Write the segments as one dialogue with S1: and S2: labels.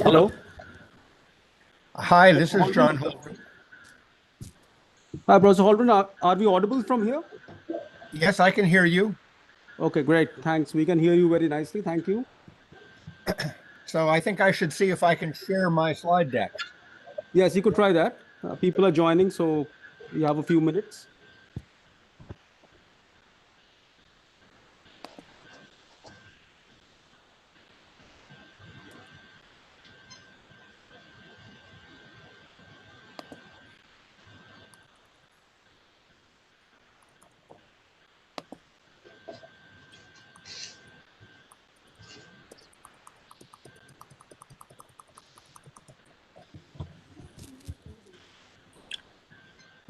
S1: Hello.
S2: Hi, this is
S1: Holdren.
S2: John Holdren.
S1: Hi, Professor Holdren. Are we audible from here?
S2: Yes, I can hear you.
S1: Okay, great. Thanks. We can hear you very nicely. Thank you.
S2: So I think I should see if I can share my slide deck.
S1: Yes, you could try that. People are joining, so you have a few minutes.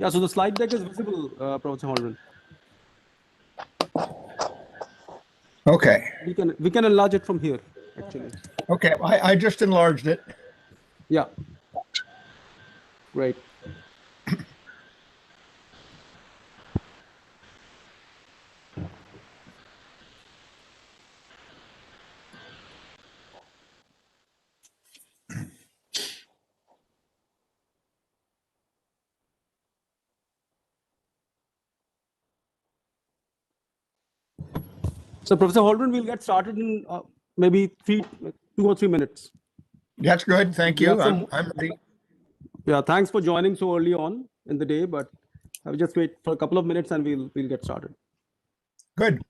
S1: Yeah, so the slide deck is visible, Professor Holdren.
S2: Okay.
S1: We can enlarge it from here, actually.
S2: Okay, I just enlarged it.
S1: Yeah. Great. So, Professor Holdren, we'll get started in maybe 2 or 3 minutes.
S2: That's good. Thank you. I'm ready.
S1: Yeah, thanks for joining so early on in the day, but I'll just wait for a couple of minutes and we'll get started.
S2: Good.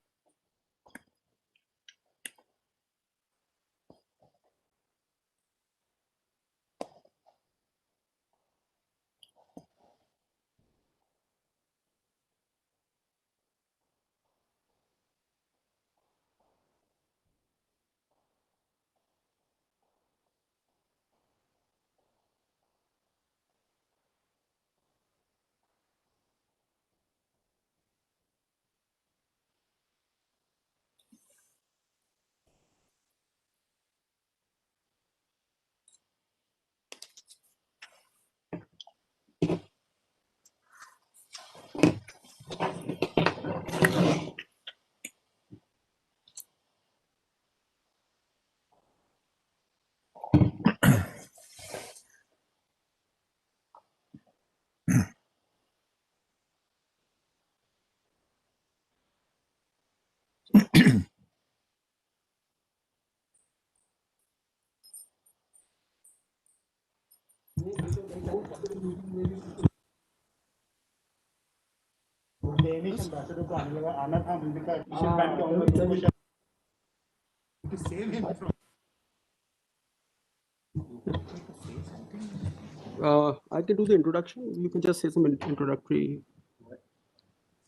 S1: I can do the introduction. You can just say some introductory.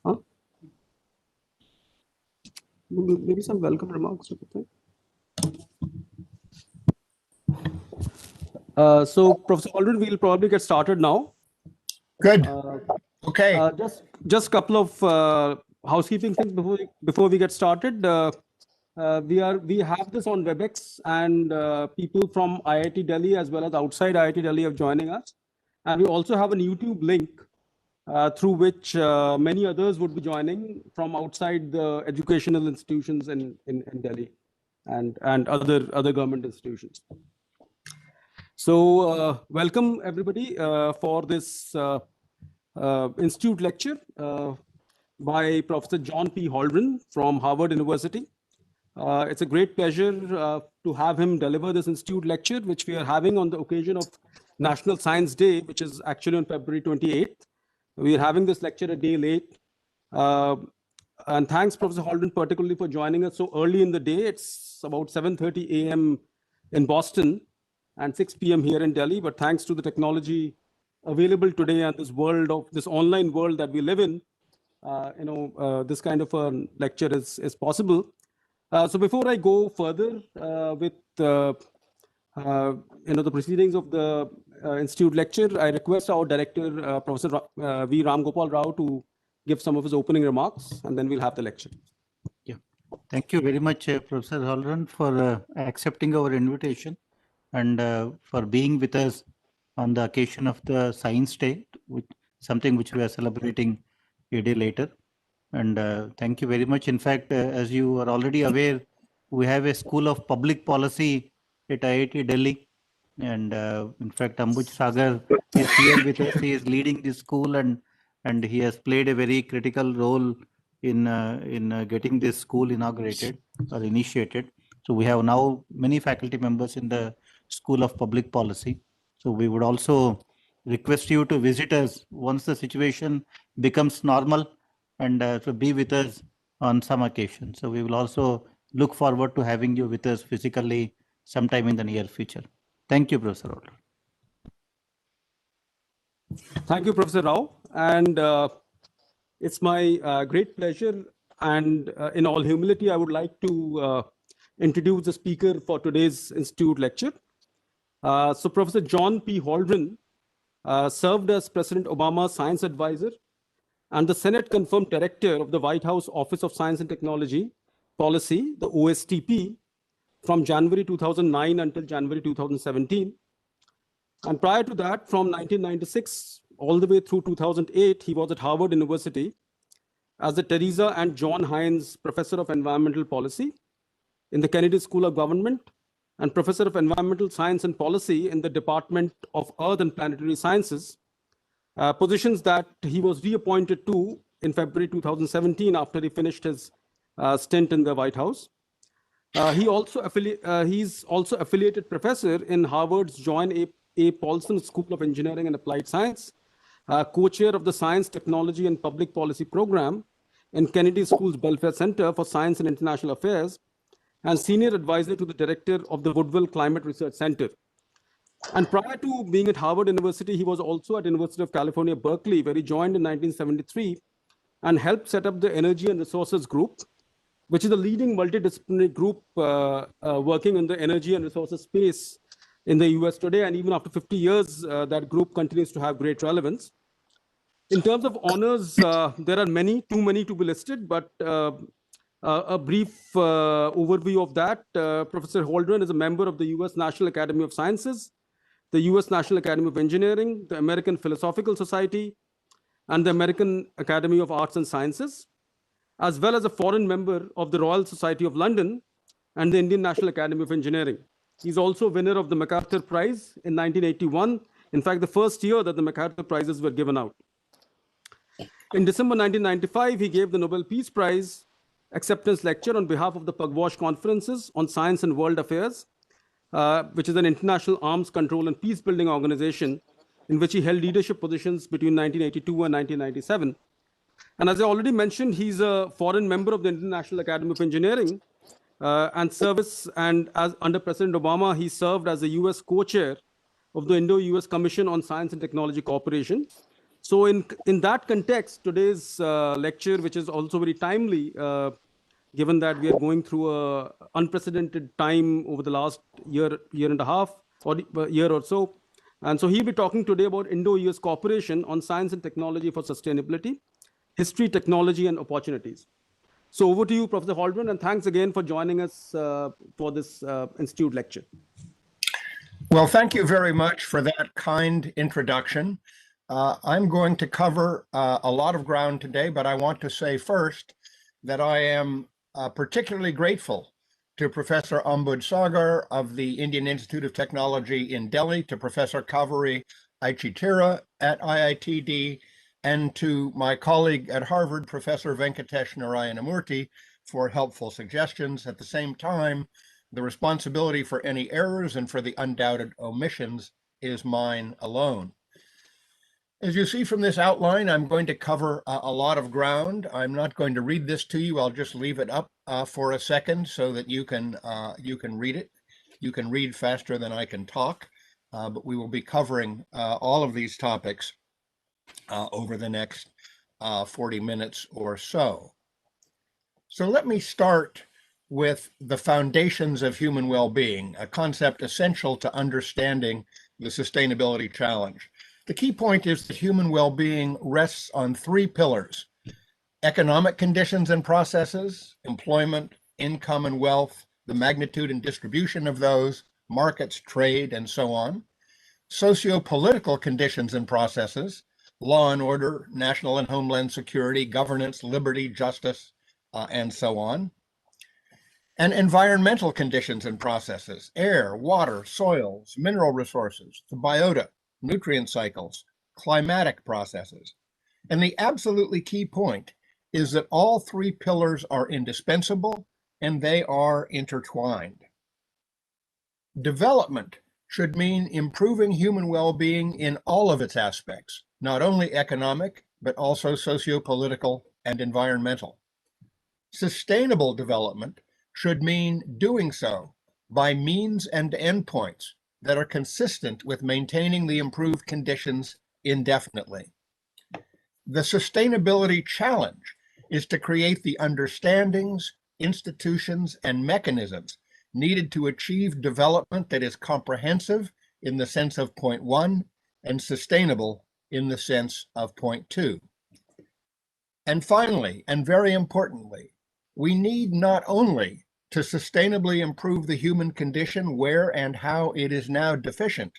S1: Huh? Maybe some welcome remarks or something. So, Professor Holdren, we'll probably get started now.
S2: Good. Okay.
S1: Just a couple of housekeeping things before we get started. We have this on WebEx, and people from IIT Delhi as well as outside IIT Delhi are joining us. And we also have a YouTube link through which many others would be joining from outside the educational institutions in Delhi and other government institutions. So welcome everybody for this institute lecture by Professor John P. Haldren from Harvard University. It's a great pleasure to have him deliver this institute lecture, which we are having on the occasion of National Science Day, which is actually on February 28th. We are having this lecture a day late. And thanks, Professor Holdren, particularly for joining us so early in the day. It's about 7:30 a.m. in Boston and 6 p.m. here in Delhi. But thanks to the technology available today and this online world that we live in, this kind of a lecture is possible. So before I go further with the proceedings of the institute lecture, I request our director, Professor V. Ram Gopal Rao, to give some of his opening remarks, and then we'll have the lecture.
S3: Yeah, thank you very much, Professor Holdren, for accepting our invitation and for being with us on the occasion of the Science Day, something which we are celebrating a day later. And thank you very much. In fact, as you are already aware, we have a School of Public Policy at IIT Delhi, And in fact, Ambuj Sagar is here with us. He is leading this school, and he has played a very critical role in getting this school inaugurated or initiated. So we have now many faculty members in the School of Public Policy. So we would also request you to visit us once the situation becomes normal, and to be with us on some occasion. So we will also look forward to having you with us physically sometime in the near future. Thank you, Professor Holdren.
S1: Thank you, Professor Rao. And it's my great pleasure. And in all humility, I would like to introduce the speaker for today's Institute lecture. So Professor John P. Holdren served as President Obama's science advisor and the Senate-confirmed director of the White House Office of Science and Technology Policy, the OSTP, from January 2009 until January 2017. And prior to that, from 1996 all the way through 2008, he was at Harvard University as the Teresa and John Hines Professor of Environmental Policy in the Kennedy School of Government and Professor of Environmental Science and Policy in the Department of Earth and Planetary Sciences, positions that he was reappointed to in February 2017 after he finished his stint in the White House. He's also affiliated professor in Harvard's John A. Paulson School of Engineering and Applied Science, co-chair of the Science, Technology, and Public Policy Program in Kennedy School's Belfair Center for Science and International Affairs, and senior advisor to the director of the Woodville Climate Research Center. And prior to being at Harvard University, he was also at University of California, Berkeley, where he joined in 1973 and helped set up the Energy and Resources Group, which is a leading multidisciplinary group working in the energy and resources space in the US today. And even after 50 years, that group continues to have great relevance. In terms of honors, there are many, too many to be listed, but a brief overview of that. Professor Holdren is a member of the US National Academy of Sciences, the US National Academy of Engineering, the American Philosophical Society, and the American Academy of Arts and Sciences, as well as a foreign member of the Royal Society of London and the Indian National Academy of Engineering. He's also winner of the MacArthur Prize in 1981, in fact, the first year that the MacArthur Prizes were given out. In December 1995, he gave the Nobel Peace Prize acceptance lecture on behalf of the Pugwash Conferences on Science and World Affairs, which is an international arms control and peace building organization in which he held leadership positions between 1982 and 1997. And as I already mentioned, he's a foreign member of the International Academy of Engineering and as under President Obama, he served as the US co-chair of the Indo-US Commission on Science and Technology Cooperation. So in that context, today's lecture, which is also very timely, given that we are going through an unprecedented time over the last year and a half, or year or so. And so he'll be talking today about Indo-US cooperation on science and technology for sustainability, history, technology, and opportunities. So over to you, Professor Holdren, and thanks again for joining us for this Institute lecture.
S2: Well, thank you very much for that kind introduction. I'm going to cover a lot of ground today, but I want to say first that I am particularly grateful to Professor Ambuj Sagar of the Indian Institute of Technology in Delhi, to Professor Kaveri Aichitira at IITD, and to my colleague at Harvard, Professor Venkatesh Narayanamurthy, for helpful suggestions. At the same time, the responsibility for any errors and for the undoubted omissions is mine alone. As you see from this outline, I'm going to cover a lot of ground. I'm not going to read this to you. I'll just leave it up for a second so that you can read it. You can read faster than I can talk, but we will be covering all of these topics over the next 40 minutes or so. So let me start with the foundations of human well-being, a concept essential to understanding the sustainability challenge. The key point is that human well-being rests on three pillars: economic conditions and processes, employment, income and wealth, the magnitude and distribution of those, markets, trade, and so on; socio-political conditions and processes, law and order, national and homeland security, governance, liberty, justice, and so on; and environmental conditions and processes, air, water, soils, mineral resources, the biota, nutrient cycles, climatic processes. And the absolutely key point is that all three pillars are indispensable and they are intertwined. Development should mean improving human well-being in all of its aspects, not only economic, but also socio-political and environmental. Sustainable development should mean doing so by means and endpoints that are consistent with maintaining the improved conditions indefinitely. The sustainability challenge is to create the understandings, institutions, and mechanisms needed to achieve development that is comprehensive in the sense of point 1 and sustainable in the sense of point 2. And finally, and very importantly, we need not only to sustainably improve the human condition where and how it is now deficient,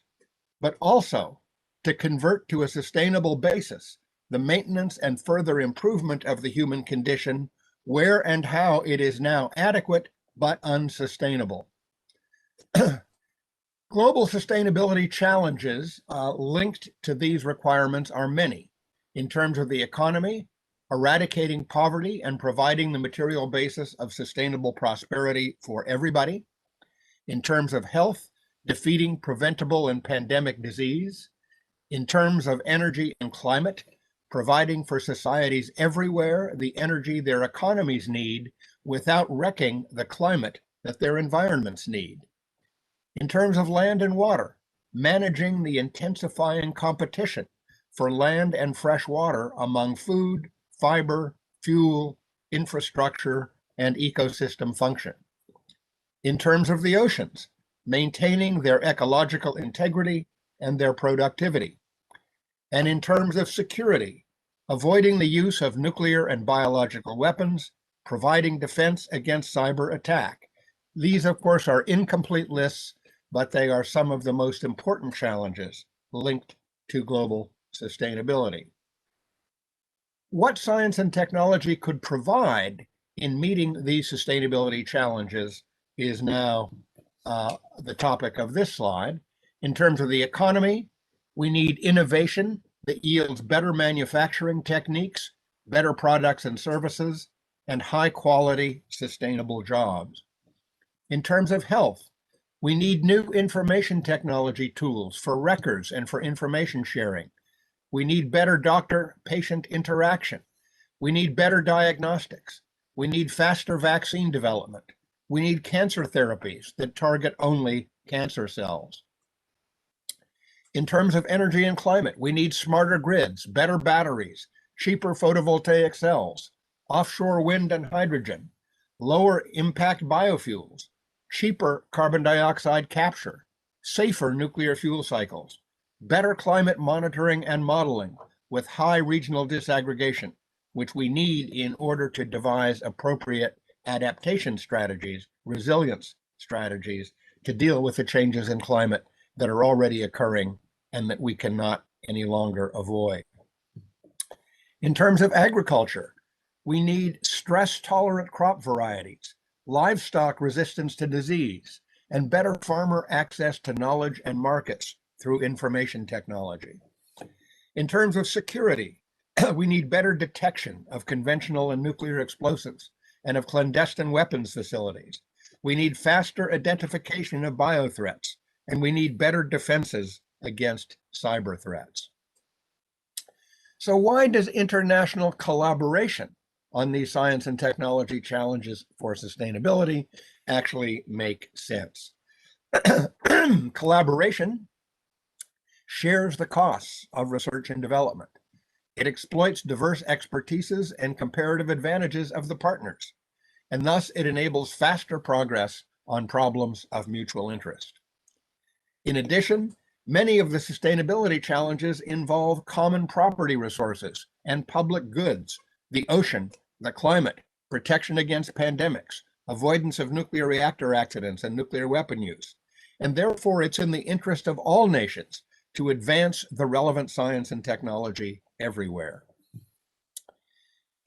S2: but also to convert to a sustainable basis the maintenance and further improvement of the human condition where and how it is now adequate but unsustainable. Global sustainability challenges linked to these requirements are many in terms of the economy, eradicating poverty and providing the material basis of sustainable prosperity for everybody, in terms of health, defeating preventable and pandemic disease, in terms of energy and climate, providing for societies everywhere the energy their economies need without wrecking the climate that their environments need. In terms of land and water, managing the intensifying competition for land and fresh water among food, fiber, fuel, infrastructure, and ecosystem function. In terms of the oceans, maintaining their ecological integrity and their productivity. And in terms of security, avoiding the use of nuclear and biological weapons, providing defense against cyber attack. These, of course, are incomplete lists, but they are some of the most important challenges linked to global sustainability. What science and technology could provide in meeting these sustainability challenges is now the topic of this slide. In terms of the economy, we need innovation that yields better manufacturing techniques, better products and services, and high quality sustainable jobs. In terms of health, we need new information technology tools for records and for information sharing. We need better doctor-patient interaction. We need better diagnostics. We need faster vaccine development. We need cancer therapies that target only cancer cells. In terms of energy and climate, we need smarter grids, better batteries, cheaper photovoltaic cells, offshore wind and hydrogen, lower impact biofuels, cheaper carbon dioxide capture, safer nuclear fuel cycles, better climate monitoring and modeling with high regional disaggregation, which we need in order to devise appropriate adaptation strategies, resilience strategies to deal with the changes in climate that are already occurring and that we cannot any longer avoid. In terms of agriculture, we need stress-tolerant crop varieties, livestock resistance to disease, and better farmer access to knowledge and markets through information technology. In terms of security, we need better detection of conventional and nuclear explosives and of clandestine weapons facilities. We need faster identification of biothreats, and we need better defenses against cyber threats. So why does international collaboration on these science and technology challenges for sustainability actually make sense? Collaboration shares the costs of research and development. It exploits diverse expertises and comparative advantages of the partners, and thus it enables faster progress on problems of mutual interest. In addition, many of the sustainability challenges involve common property resources and public goods, the ocean, the climate, protection against pandemics, avoidance of nuclear reactor accidents and nuclear weapon use. And therefore, it's in the interest of all nations to advance the relevant science and technology everywhere.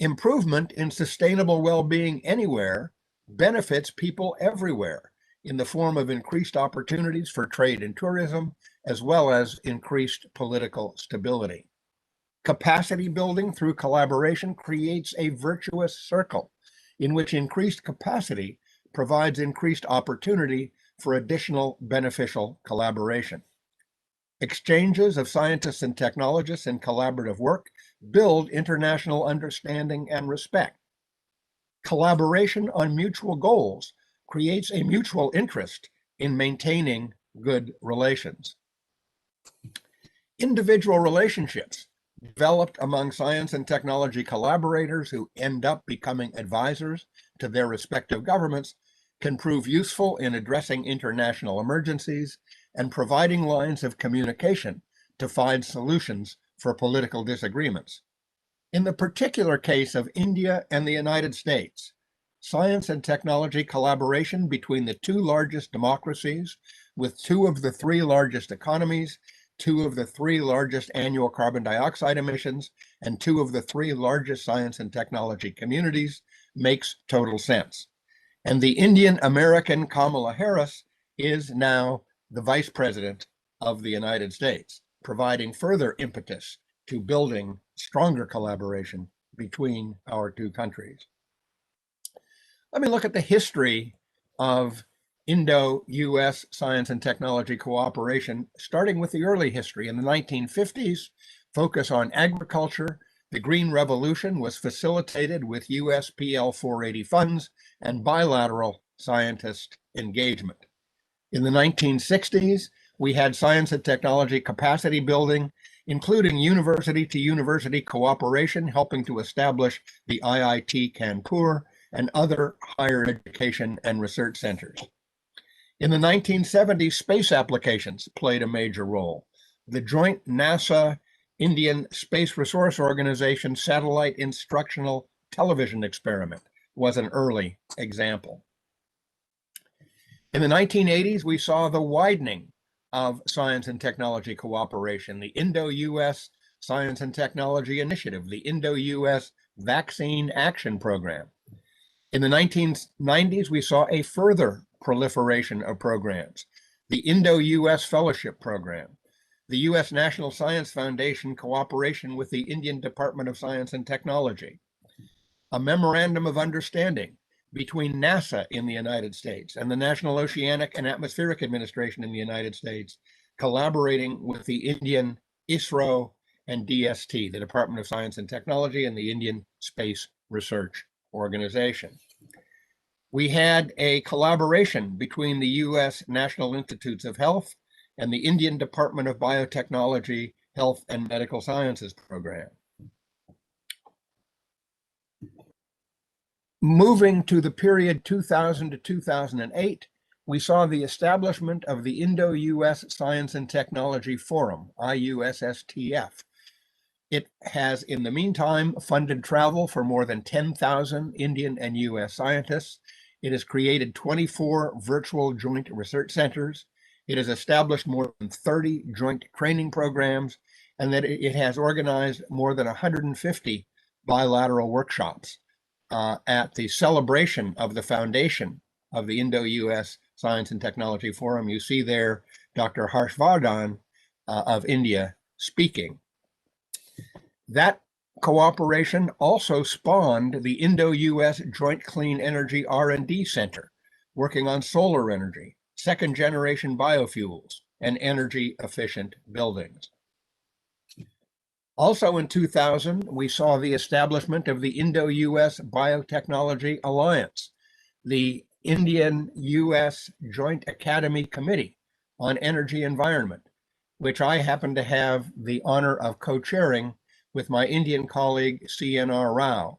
S2: Improvement in sustainable well-being anywhere benefits people everywhere in the form of increased opportunities for trade and tourism, as well as increased political stability. Capacity building through collaboration creates a virtuous circle in which increased capacity provides increased opportunity for additional beneficial collaboration. Exchanges of scientists and technologists in collaborative work build international understanding and respect. Collaboration on mutual goals creates a mutual interest in maintaining good relations. Individual relationships developed among science and technology collaborators who end up becoming advisors to their respective governments can prove useful in addressing international emergencies and providing lines of communication to find solutions for political disagreements. In the particular case of India and the United States, science and technology collaboration between the two largest democracies with two of the three largest economies, two of the three largest annual carbon dioxide emissions, and two of the three largest science and technology communities makes total sense. And the Indian-American Kamala Harris is now the Vice President of the United States, providing further impetus to building stronger collaboration between our two countries. Let me look at the history of Indo-US science and technology cooperation, starting with the early history. In the 1950s, focus on agriculture. The Green Revolution was facilitated with USPL 480 funds and bilateral scientist engagement. In the 1960s, we had science and technology capacity building, including university-to-university cooperation, helping to establish the IIT Kanpur and other higher education and research centers. In the 1970s, space applications played a major role. The joint NASA Indian Space Resource Organization satellite instructional television experiment was an early example. In the 1980s, we saw the widening of science and technology cooperation, the Indo-US Science and Technology Initiative, the Indo-US Vaccine Action Program. In the 1990s, we saw a further proliferation of programs, the Indo-US Fellowship Program, the U.S. National Science Foundation cooperation with the Indian Department of Science and Technology, a memorandum of understanding between NASA in the United States and the National Oceanic and Atmospheric Administration in the United States, collaborating with the Indian ISRO and DST, the Department of Science and Technology, and the Indian Space Research Organization. We had a collaboration between the U.S. National Institutes of Health and the Indian Department of Biotechnology, Health and Medical Sciences Program. Moving to the period 2000 to 2008, we saw the establishment of the Indo-US Science and Technology Forum, IUSSTF. It has, in the meantime, funded travel for more than 10,000 Indian and US scientists. It has created 24 virtual joint research centers. It has established more than 30 joint training programs, and that it has organized more than 150 bilateral workshops. At the celebration of the foundation of the Indo-US Science and Technology Forum, you see there Dr. Harshvardhan of India speaking. That cooperation also spawned the Indo-US Joint Clean Energy R&D Center, working on solar energy, second-generation biofuels, and energy-efficient buildings. Also in 2000, we saw the establishment of the Indo-US Biotechnology Alliance, the Indian-US Joint Academy Committee on Energy Environment, which I happen to have the honor of co-chairing with my Indian colleague, CNR Rao.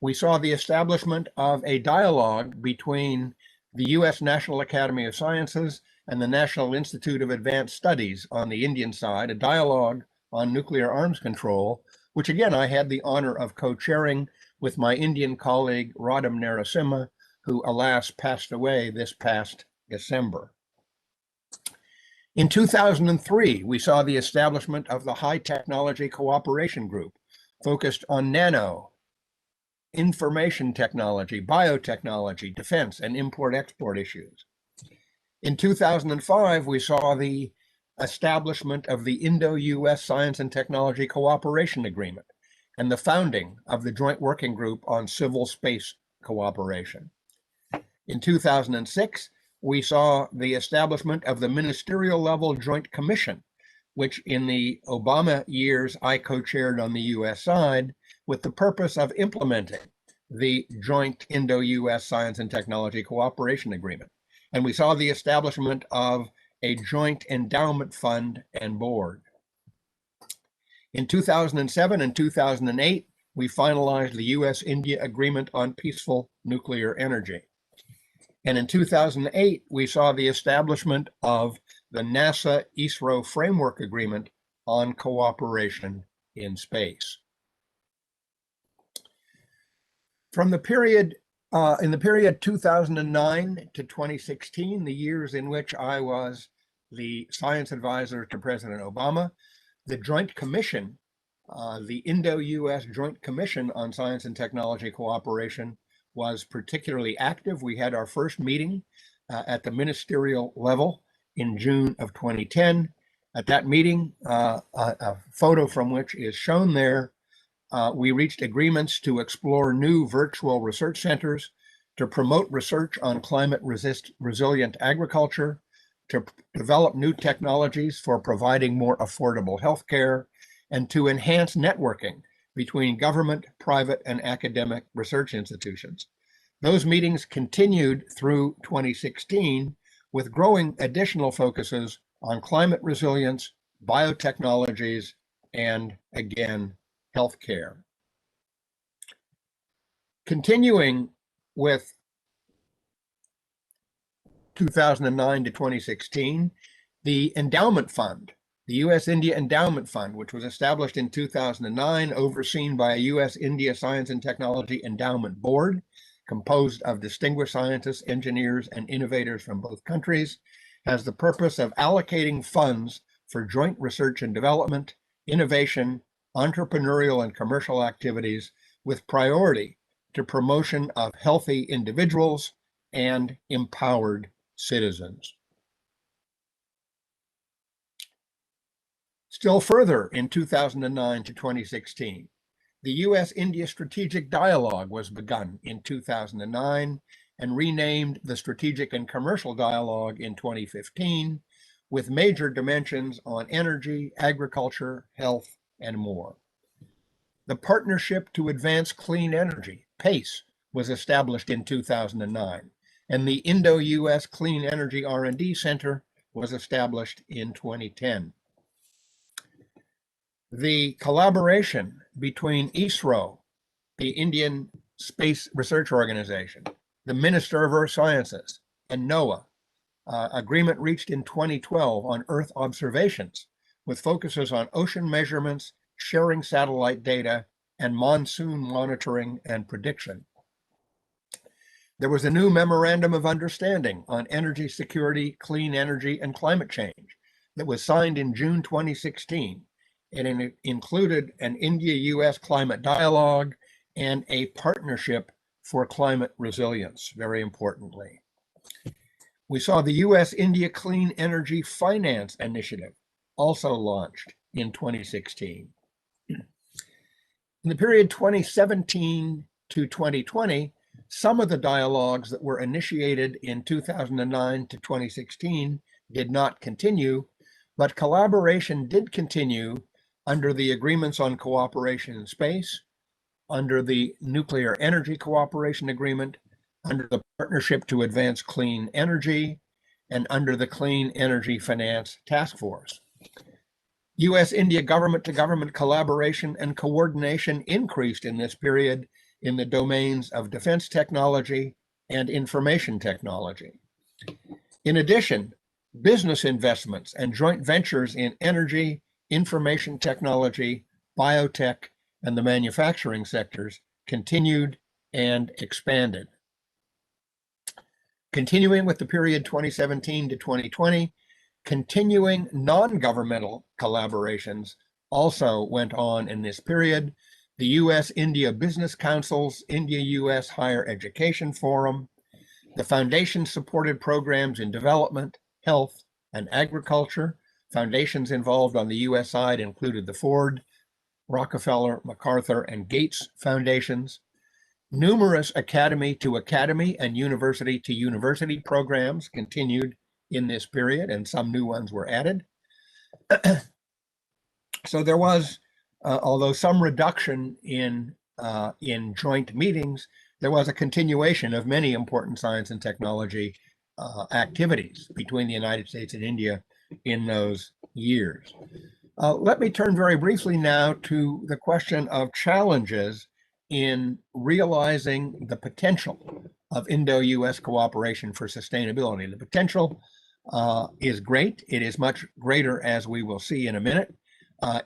S2: We saw the establishment of a dialogue between the U.S. National Academy of Sciences and the National Institute of Advanced Studies on the Indian side, a dialogue on nuclear arms control, which again, I had the honor of co-chairing with my Indian colleague, Radham Narasimha, who alas passed away this past December. In 2003, we saw the establishment of the High Technology Cooperation Group, focused on nano information technology, biotechnology, defense, and import-export issues. In 2005, we saw the establishment of the Indo-US Science and Technology Cooperation Agreement and the founding of the Joint Working Group on Civil Space Cooperation. In 2006, we saw the establishment of the Ministerial Level Joint Commission, which in the Obama years I co-chaired on the US side, with the purpose of implementing the Joint Indo-US Science and Technology Cooperation Agreement. And we saw the establishment of a joint endowment fund and board. In 2007 and 2008, we finalized the US-India Agreement on Peaceful Nuclear Energy. And in 2008, we saw the establishment of the NASA-ISRO Framework Agreement on Cooperation in Space. From the period, in the period 2009 to 2016, the years in which I was the science advisor to President Obama, the Joint Commission, the Indo-US Joint Commission on Science and Technology Cooperation, was particularly active. We had our first meeting at the ministerial level in June of 2010. At that meeting, a photo from which is shown there, we reached agreements to explore new virtual research centers, to promote research on climate resilient agriculture, to develop new technologies for providing more affordable healthcare, and to enhance networking between government, private, and academic research institutions. Those meetings continued through 2016 with growing additional focuses on climate resilience, biotechnologies, and again, healthcare. Continuing with 2009 to 2016, the endowment fund, the US-India Endowment Fund, which was established in 2009, overseen by a US-India Science and Technology Endowment Board, composed of distinguished scientists, engineers, and innovators from both countries, has the purpose of allocating funds for joint research and development, innovation, entrepreneurial and commercial activities with priority to promotion of healthy individuals and empowered citizens. Still further, in 2009 to 2016, the US-India Strategic Dialogue was begun in 2009 and renamed the Strategic and Commercial Dialogue in 2015, with major dimensions on energy, agriculture, health, and more. The Partnership to Advance Clean Energy, PACE, was established in 2009, and the Indo-US Clean Energy R&D Center was established in 2010. The collaboration between ISRO, the Indian Space Research Organization, the Minister of Earth Sciences, and NOAA, agreement reached in 2012 on Earth observations, with focuses on ocean measurements, sharing satellite data, and monsoon monitoring and prediction. There was a new memorandum of understanding on energy security, clean energy, and climate change that was signed in June 2016. And it included an India-US climate dialogue and a partnership for climate resilience, very importantly. We saw the US-India Clean Energy Finance Initiative, also launched in 2016. In the period 2017 to 2020, some of the dialogues that were initiated in 2009 to 2016 did not continue, but collaboration did continue under the Agreements on Cooperation in Space, under the Nuclear Energy Cooperation Agreement, under the Partnership to Advance Clean Energy, and under the Clean Energy Finance Task Force. US-India government-to-government collaboration and coordination increased in this period in the domains of defense technology and information technology. In addition, business investments and joint ventures in energy, information technology, biotech, and the manufacturing sectors continued and expanded. Continuing with the period 2017 to 2020, continuing non-governmental collaborations also went on in this period, the U.S.-India Business Council's India-U.S. Higher Education Forum. The foundation supported programs in development, health, and agriculture. Foundations involved on the U.S. side included the Ford, Rockefeller, MacArthur, and Gates foundations. Numerous academy-to-academy and university-to-university programs continued in this period, and some new ones were added. So there was, although some reduction in joint meetings, there was a continuation of many important science and technology activities between the United States and India in those years. Let me turn very briefly now to the question of challenges in realizing the potential of Indo-US cooperation for sustainability. The potential is great. It is much greater, as we will see in a minute,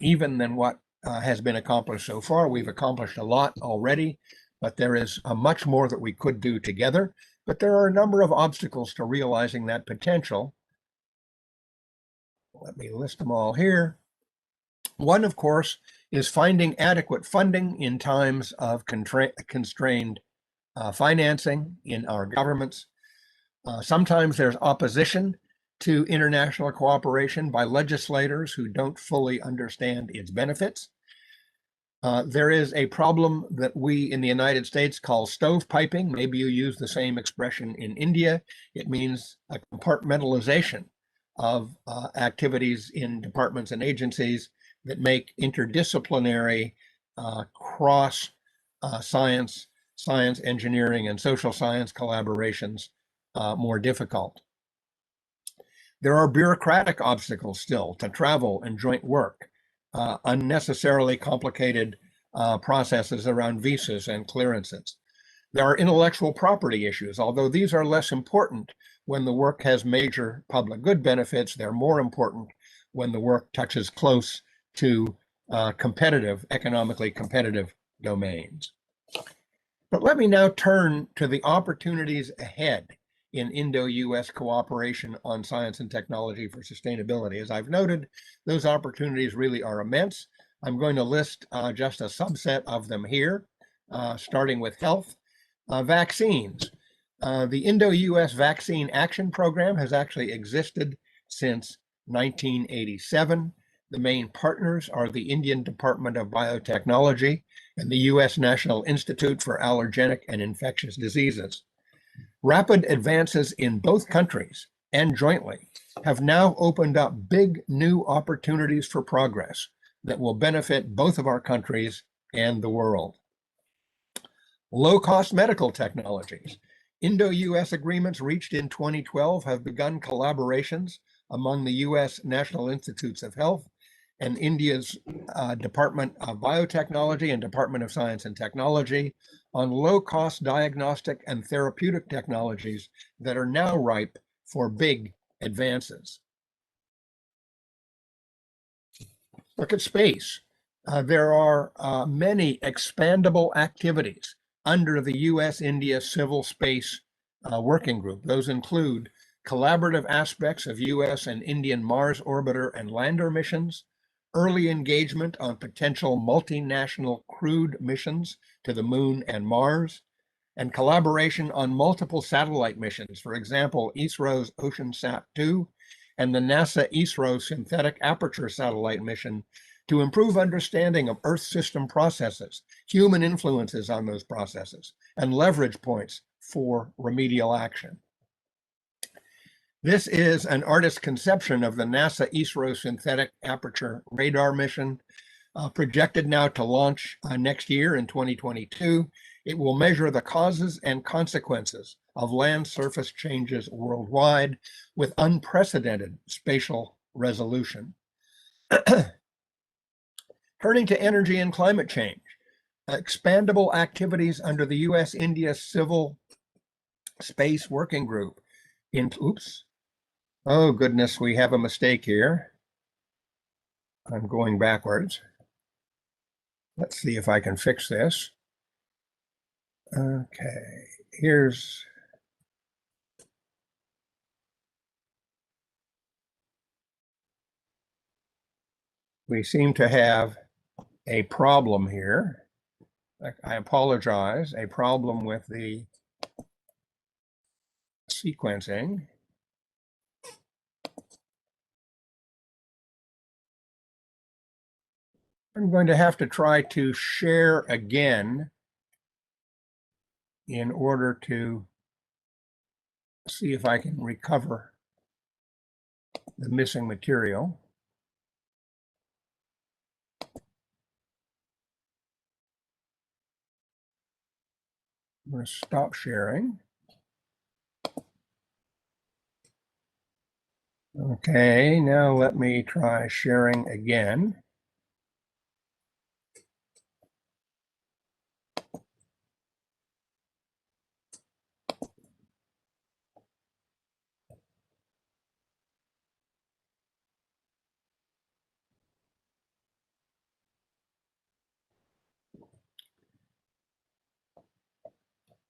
S2: even than what has been accomplished so far. We've accomplished a lot already, but there is much more that we could do together. But there are a number of obstacles to realizing that potential. Let me list them all here. One, of course, is finding adequate funding in times of constrained financing in our governments. Sometimes there's opposition to international cooperation by legislators who don't fully understand its benefits. There is a problem that we in the United States call stovepiping. Maybe you use the same expression in India. It means a compartmentalization of activities in departments and agencies that make interdisciplinary cross science, engineering, and social science collaborations more difficult. There are bureaucratic obstacles still to travel and joint work, unnecessarily complicated processes around visas and clearances. There are intellectual property issues, although these are less important when the work has major public good benefits. They're more important when the work touches close to economically competitive domains. But let me now turn to the opportunities ahead in Indo-US cooperation on science and technology for sustainability. As I've noted, those opportunities really are immense. I'm going to list just a subset of them here, starting with health. Vaccines. The Indo-US Vaccine Action Program has actually existed since 1987. The main partners are the Indian Department of Biotechnology and the U.S. National Institute for Allergenic and Infectious Diseases. Rapid advances in both countries and jointly have now opened up big new opportunities for progress that will benefit both of our countries and the world. Low-cost medical technologies. Indo-US agreements reached in 2012 have begun collaborations among the U.S. National Institutes of Health and India's Department of Biotechnology and Department of Science and Technology on low-cost diagnostic and therapeutic technologies that are now ripe for big advances. Look at space. There are many expandable activities under the U.S.-India Civil Space Working Group. Those include collaborative aspects of U.S. and Indian Mars orbiter and lander missions, early engagement on potential multinational crewed missions to the Moon and Mars, and collaboration on multiple satellite missions, for example, ISRO's OceanSat-2 and the NASA ISRO Synthetic Aperture Satellite mission to improve understanding of Earth system processes, human influences on those processes, and leverage points for remedial action. This is an artist's conception of the NASA ISRO Synthetic Aperture Radar mission, projected now to launch next year in 2022. It will measure the causes and consequences of land surface changes worldwide with unprecedented spatial resolution. Turning to energy and climate change, expandable activities under the U.S.-India Civil Space Working Group. Oh goodness, we have a mistake here. I'm going backwards. Let's see if I can fix this. Okay, we seem to have a problem here. I apologize, a problem with the sequencing. I'm going to have to try to share again in order to see if I can recover the missing material. I'm going to stop sharing. Okay, now let me try sharing again.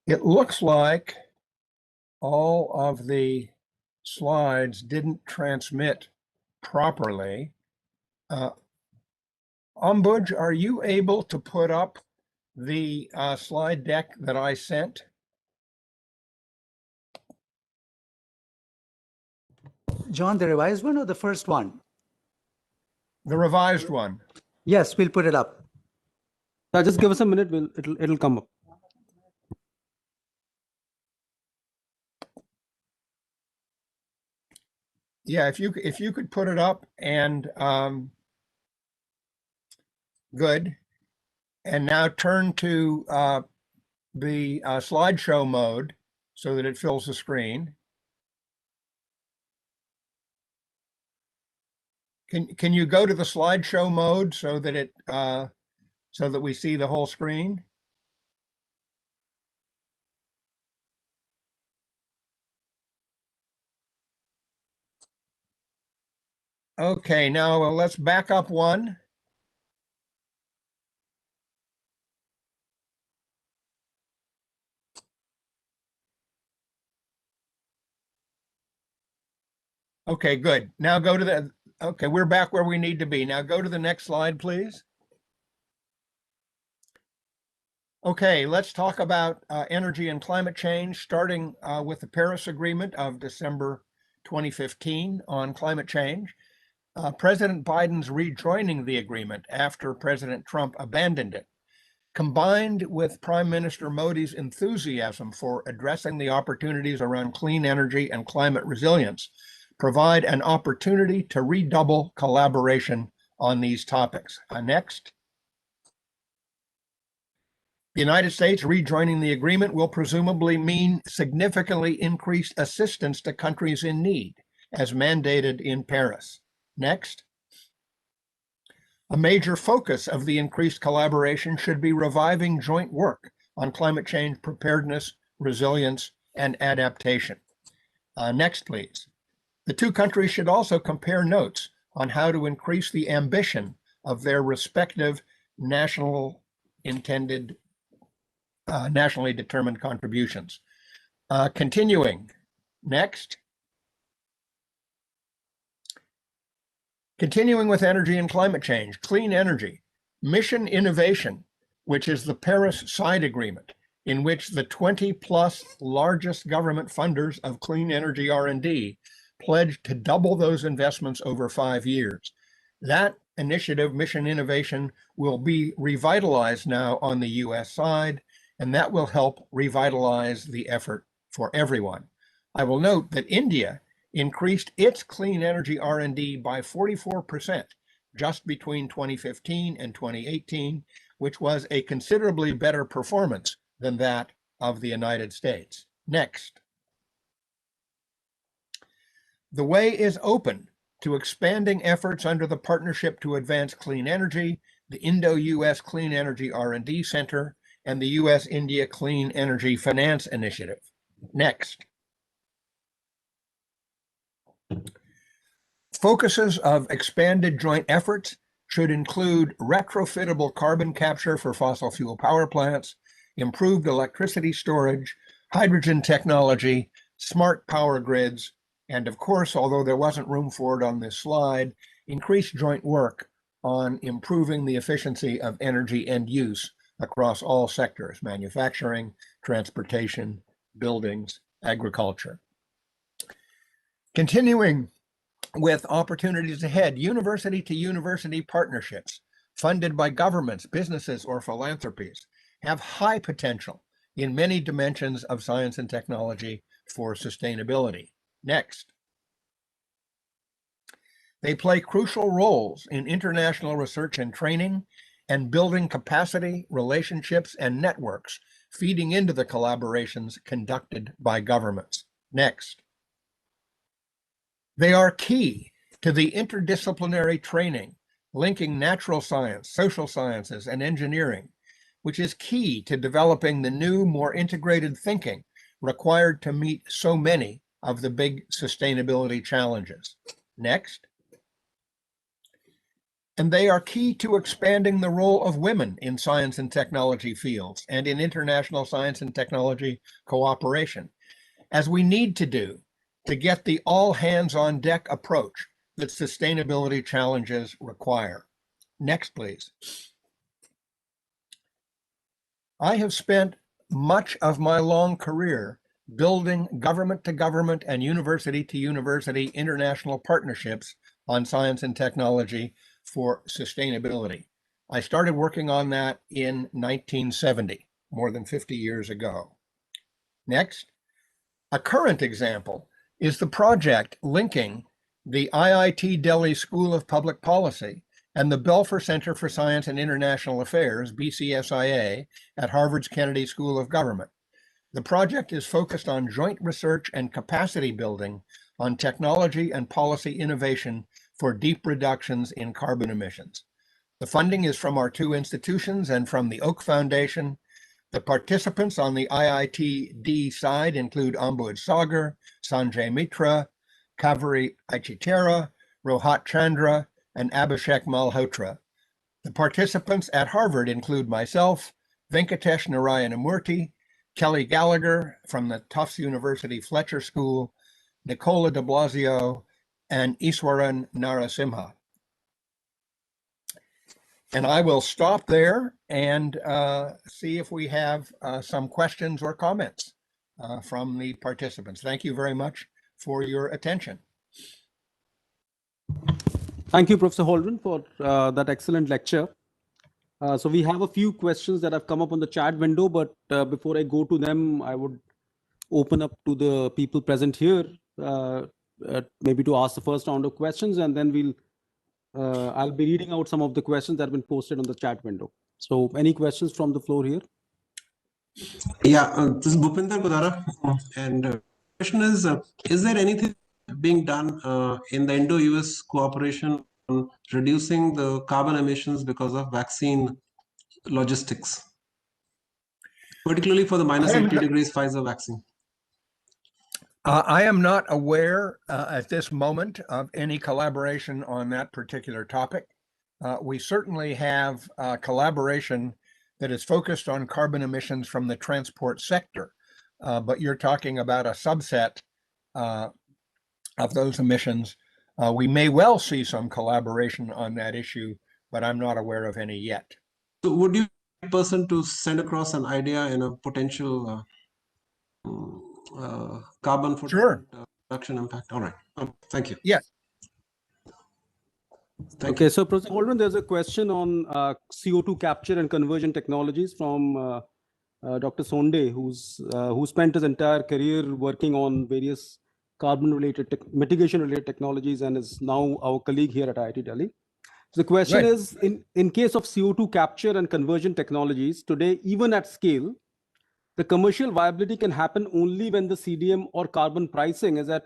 S2: It looks like all of the slides didn't transmit properly. Ambuj, are you able to put up the slide deck that I sent?
S4: John, the revised one or the first one?
S2: The revised one.
S4: Yes, we'll put it up.
S1: Just give us a minute. It'll come up.
S2: Yeah, if you could put it up and good. And now turn to the slideshow mode so that it fills the screen. Can you go to the slideshow mode so that it so that we see the whole screen? Okay, now let's back up one. Okay, good. Now go to the, okay, we're back where we need to be. Now go to the next slide, please. Okay, let's talk about energy and climate change, starting with the Paris Agreement of December 2015 on climate change. President Biden's rejoining the agreement after President Trump abandoned it, combined with Prime Minister Modi's enthusiasm for addressing the opportunities around clean energy and climate resilience, provide an opportunity to redouble collaboration on these topics. Next. The United States rejoining the agreement will presumably mean significantly increased assistance to countries in need, as mandated in Paris. Next. A major focus of the increased collaboration should be reviving joint work on climate change preparedness, resilience, and adaptation. Next, please. The two countries should also compare notes on how to increase the ambition of their respective nationally determined contributions. Continuing. Next. Continuing with energy and climate change, clean energy, mission innovation, which is the Paris side agreement, in which the 20+ largest government funders of clean energy R&D pledged to double those investments over 5 years. That initiative, mission innovation, will be revitalized now on the US side, and that will help revitalize the effort for everyone. I will note that India increased its clean energy R&D by 44% just between 2015 and 2018, which was a considerably better performance than that of the United States. Next. The way is open to expanding efforts under the Partnership to Advance Clean Energy, the Indo-US Clean Energy R&D Center, and the US-India Clean Energy Finance Initiative. Next. Focuses of expanded joint efforts should include retrofittable carbon capture for fossil fuel power plants, improved electricity storage, hydrogen technology, smart power grids, and of course, although there wasn't room for it on this slide, increased joint work on improving the efficiency of energy end use, across all sectors: manufacturing, transportation, buildings, agriculture. Continuing with opportunities ahead, university-to-university partnerships funded by governments, businesses, or philanthropies have high potential in many dimensions of science and technology for sustainability. Next. They play crucial roles in international research and training and building capacity, relationships, and networks, feeding into the collaborations conducted by governments. Next. They are key to the interdisciplinary training, linking natural science, social sciences, and engineering, which is key to developing the new, more integrated thinking required to meet so many of the big sustainability challenges. Next. And they are key to expanding the role of women in science and technology fields and in international science and technology cooperation, as we need to do to get the all-hands-on-deck approach that sustainability challenges require. Next, please. I have spent much of my long career building government-to-government and university-to-university international partnerships on science and technology for sustainability. I started working on that in 1970, more than 50 years ago. Next, a current example is the project linking the IIT Delhi School of Public Policy and the Belfer Center for Science and International Affairs, BCSIA, at Harvard's Kennedy School of Government. The project is focused on joint research and capacity building on technology and policy innovation for deep reductions in carbon emissions. The funding is from our two institutions and from the Oak Foundation. The participants on the IIT-D side include Ambud Sagar, Sanjay Mitra, Kaveri Aichitera, Rohat Chandra, and Abhishek Malhotra. The participants at Harvard include myself, Venkatesh Narayanamurthy, Kelly Gallagher from the Tufts University Fletcher School, Nicola de Blasio, and Iswaran Narasimha. And I will stop there and see if we have some questions or comments from the participants. Thank you very much for your attention.
S1: Thank you, Professor Holdren, for that excellent lecture. So we have a few questions that have come up on the chat window, but before I go to them, I would open up to the people present here, maybe to ask the first round of questions, and then I'll be reading out some of the questions that have been posted on the chat window. So any questions from the floor here?
S5: Yeah, this is Bhupinder Gudara, and question is there anything being done in the Indo-US cooperation on reducing the carbon emissions because of vaccine logistics, particularly for the minus 80 degrees Pfizer vaccine?
S2: I am not aware at this moment of any collaboration on that particular topic. We certainly have collaboration that is focused on carbon emissions from the transport sector, but you're talking about a subset of those emissions. We may well see some collaboration on that issue, but I'm not aware of any yet.
S5: So would you be the person to send across an idea in a potential carbon footprint reduction impact? All right. Thank you.
S2: Yes.
S1: Okay, so Professor Holdren, there's a question on CO2 capture and conversion technologies from Dr. Sonde, who spent his entire career working on various carbon-related mitigation-related technologies and is now our colleague here at IIT Delhi. So the question is, in case of CO2 capture and conversion technologies, today, even at scale, the commercial viability can happen only when the CDM or carbon pricing is at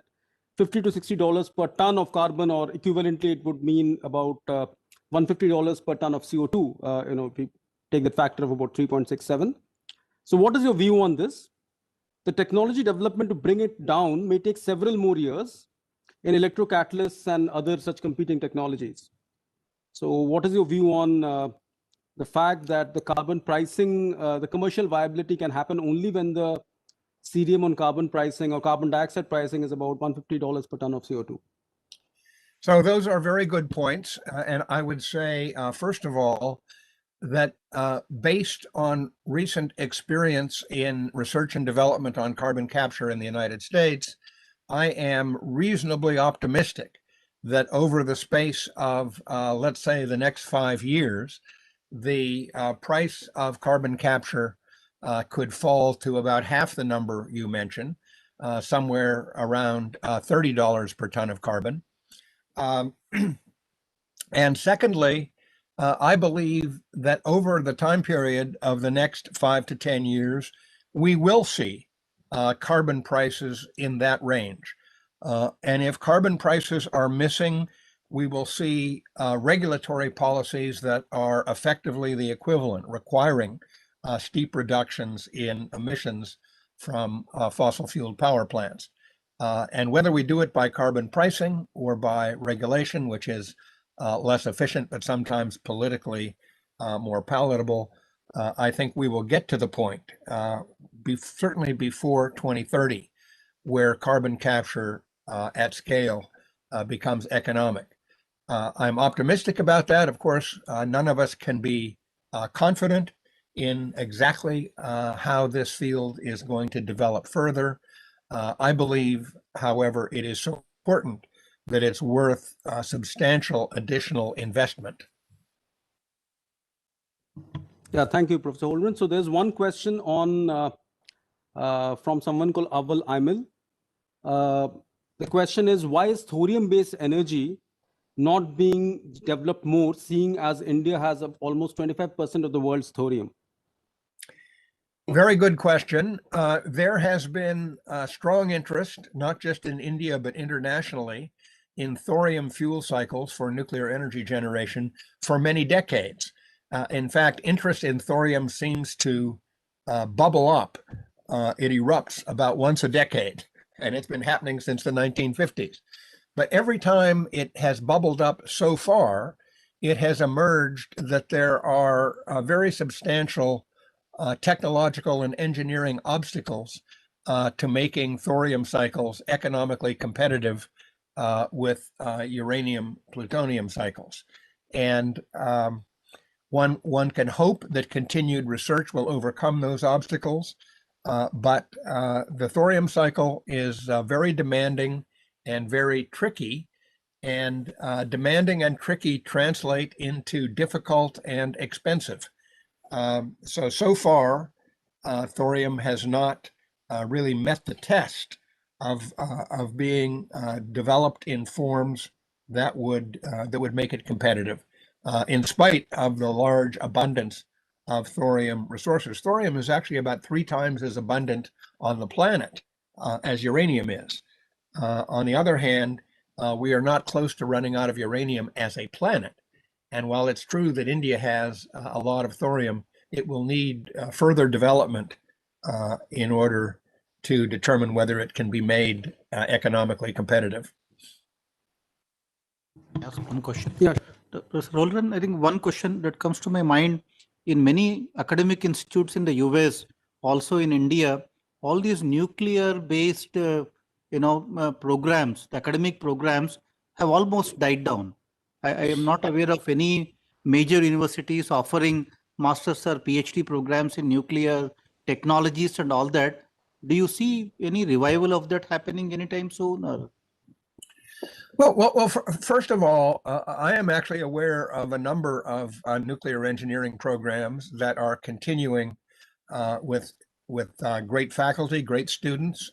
S1: $50 to $60 per ton of carbon, or equivalently, it would mean about $150 per ton of CO2. If we take the factor of about 3.67. So what is your view on this? The technology development to bring it down may take several more years in electrocatalysts and other such competing technologies. So what is your view on the fact that the carbon pricing, the commercial viability can happen only when the CDM on carbon pricing or carbon dioxide pricing is about $150 per ton of CO2?
S2: So those are very good points. And I would say, first of all, that based on recent experience in research and development on carbon capture in the United States, I am reasonably optimistic that over the space of, let's say, the next 5 years, the price of carbon capture could fall to about half the number you mentioned, somewhere around $30 per ton of carbon. And secondly, I believe that over the time period of the next 5 to 10 years, we will see carbon prices in that range. And if carbon prices are missing, we will see regulatory policies that are effectively the equivalent, requiring steep reductions in emissions from fossil fueled power plants. And whether we do it by carbon pricing or by regulation, which is less efficient, but sometimes politically more palatable, I think we will get to the point, certainly before 2030, where carbon capture at scale becomes economic. I'm optimistic about that. Of course, none of us can be confident in exactly how this field is going to develop further. I believe, however, it is so important that it's worth substantial additional investment.
S1: Yeah, thank you, Professor Holdren. So there's one question on from someone called Aval Aimil. The question is, why is thorium-based energy not being developed more, seeing as India has almost 25% of the world's thorium?
S2: Very good question. There has been strong interest, not just in India, but internationally, in thorium fuel cycles for nuclear energy generation for many decades. In fact, interest in thorium seems to bubble up. It erupts about once a decade, and it's been happening since the 1950s. But every time it has bubbled up so far, it has emerged that there are very substantial technological and engineering obstacles to making thorium cycles economically competitive with uranium plutonium cycles. And one can hope that continued research will overcome those obstacles, but the thorium cycle is very demanding and very tricky, and demanding and tricky translate into difficult and expensive. So far, thorium has not really met the test of being developed in forms that would make it competitive, in spite of the large abundance of thorium resources. Thorium is actually about 3 times as abundant on the planet as uranium is. On the other hand, we are not close to running out of uranium as a planet. And while it's true that India has a lot of thorium, it will need further development in order to determine whether it can be made economically competitive.
S3: Ask one question.
S1: Yeah.
S3: Professor Holdren, I think one question that comes to my mind, in many academic institutes in the US, also in India, all these nuclear-based programs, the academic programs have almost died down. I am not aware of any major universities offering master's or PhD programs in nuclear technologies and all that. Do you see any revival of that happening anytime soon? Or?
S2: Well, first of all, I am actually aware of a number of nuclear engineering programs that are continuing with great faculty, great students,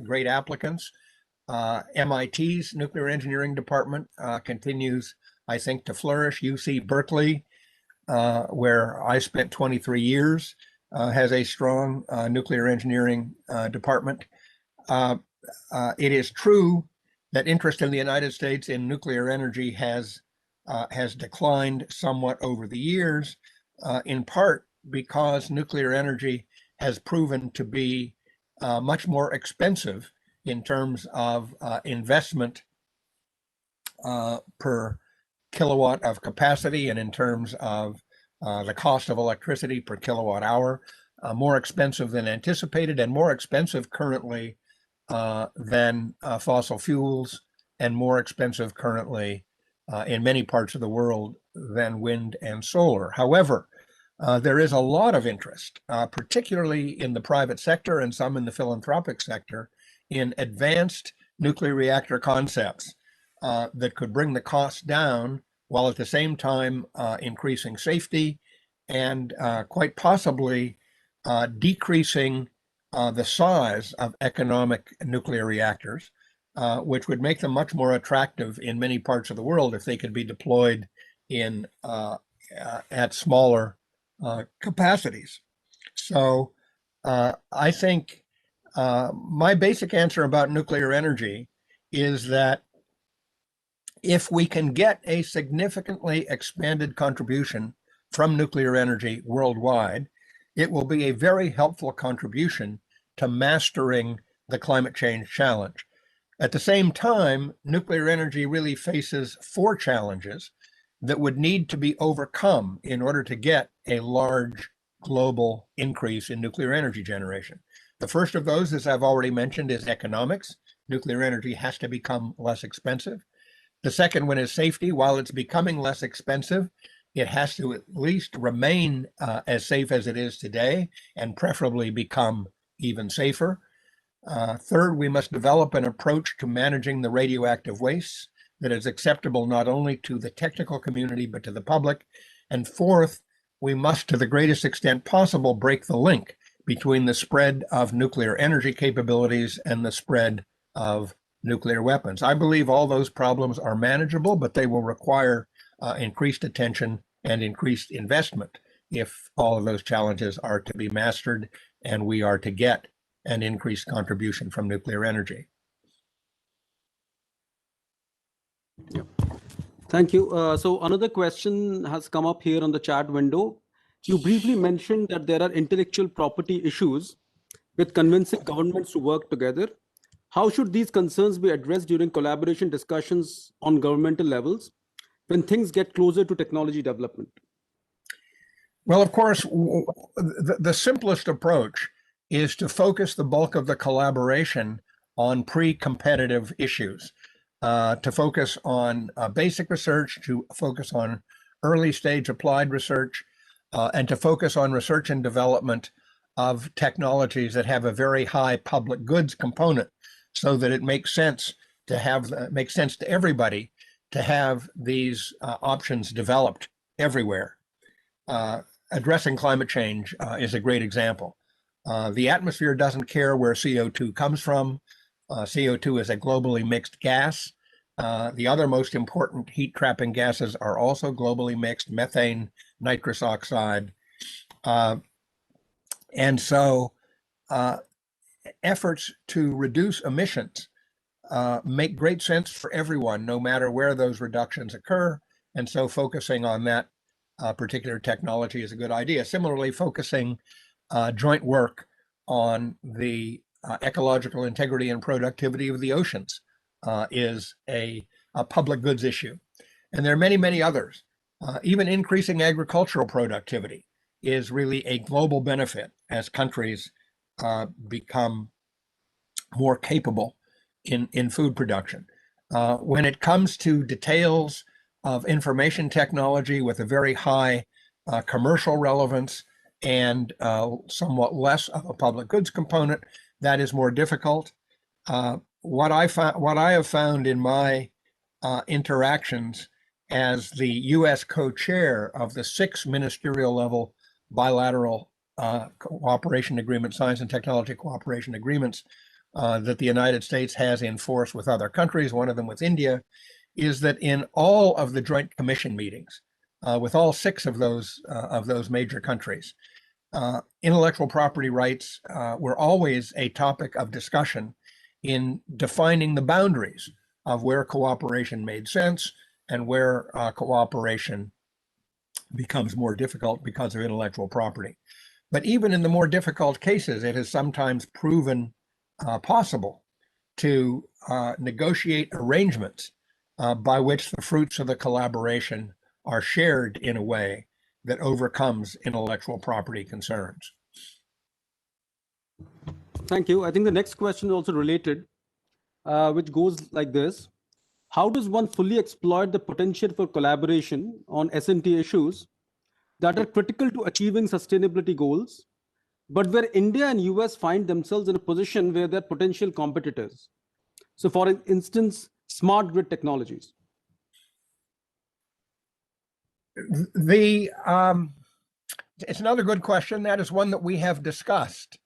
S2: great applicants. MIT's nuclear engineering department continues, I think, to flourish. UC Berkeley, where I spent 23 years, has a strong nuclear engineering department. It is true that interest in the United States in nuclear energy has declined somewhat over the years, in part because nuclear energy has proven to be much more expensive in terms of investment per kilowatt of capacity, and in terms of the cost of electricity per kilowatt hour, more expensive than anticipated, and more expensive currently than fossil fuels, and more expensive currently in many parts of the world than wind and solar. However, There is a lot of interest, particularly in the private sector and some in the philanthropic sector, in advanced nuclear reactor concepts that could bring the cost down while at the same time increasing safety and quite possibly decreasing the size of economic nuclear reactors, which would make them much more attractive in many parts of the world if they could be deployed in at smaller capacities. So I think my basic answer about nuclear energy is that if we can get a significantly expanded contribution from nuclear energy worldwide, it will be a very helpful contribution to mastering the climate change challenge. At the same time, nuclear energy really faces 4 challenges that would need to be overcome in order to get a large global increase in nuclear energy generation. The first of those, as I've already mentioned, is economics. Nuclear energy has to become less expensive. The second one is safety. While it's becoming less expensive, it has to at least remain as safe as it is today, and preferably become even safer. Third, we must develop an approach to managing the radioactive wastes that is acceptable not only to the technical community, but to the public. And fourth, we must, to the greatest extent possible, break the link between the spread of nuclear energy capabilities and the spread of nuclear weapons. I believe all those problems are manageable, but they will require increased attention and increased investment if all of those challenges are to be mastered and we are to get an increased contribution from nuclear energy.
S1: Thank you. So another question has come up here on the chat window. You briefly mentioned that there are intellectual property issues with convincing governments to work together. How should these concerns be addressed during collaboration discussions on governmental levels when things get closer to technology development?
S2: Well, of course, the simplest approach is to focus the bulk of the collaboration on pre-competitive issues, to focus on basic research, to focus on early stage applied research, and to focus on research and development of technologies that have a very high public goods component, so that it makes sense to have makes sense to everybody to have these options developed everywhere. Addressing climate change is a great example. The atmosphere doesn't care where CO2 comes from. CO2 is a globally mixed gas. The other most important heat trapping gases are also globally mixed: methane, nitrous oxide. And so efforts to reduce emissions make great sense for everyone, no matter where those reductions occur. And so focusing on that particular technology is a good idea. Similarly, focusing joint work on the ecological integrity and productivity of the oceans is a public goods issue. And there are many, many others. Even increasing agricultural productivity is really a global benefit as countries become more capable in food production. When it comes to details of information technology with a very high commercial relevance and somewhat less of a public goods component, that is more difficult. What I have found in my interactions as the U.S. co-chair of the 6 ministerial level bilateral cooperation agreements, science and technology cooperation agreements that the United States has in force with other countries, one of them with India, is that in all of the Joint Commission meetings with all 6 of those major countries, intellectual property rights were always a topic of discussion in defining the boundaries of where cooperation made sense and where cooperation becomes more difficult because of intellectual property. But even in the more difficult cases, it has sometimes proven possible to negotiate arrangements by which the fruits of the collaboration are shared in a way that overcomes intellectual property concerns.
S1: Thank you. I think the next question is also related, which goes like this. How does one fully exploit the potential for collaboration on S&T issues that are critical to achieving sustainability goals, but where India and US find themselves in a position where they're potential competitors. So for instance, smart grid technologies.
S2: It's another good question. That is one that we have discussed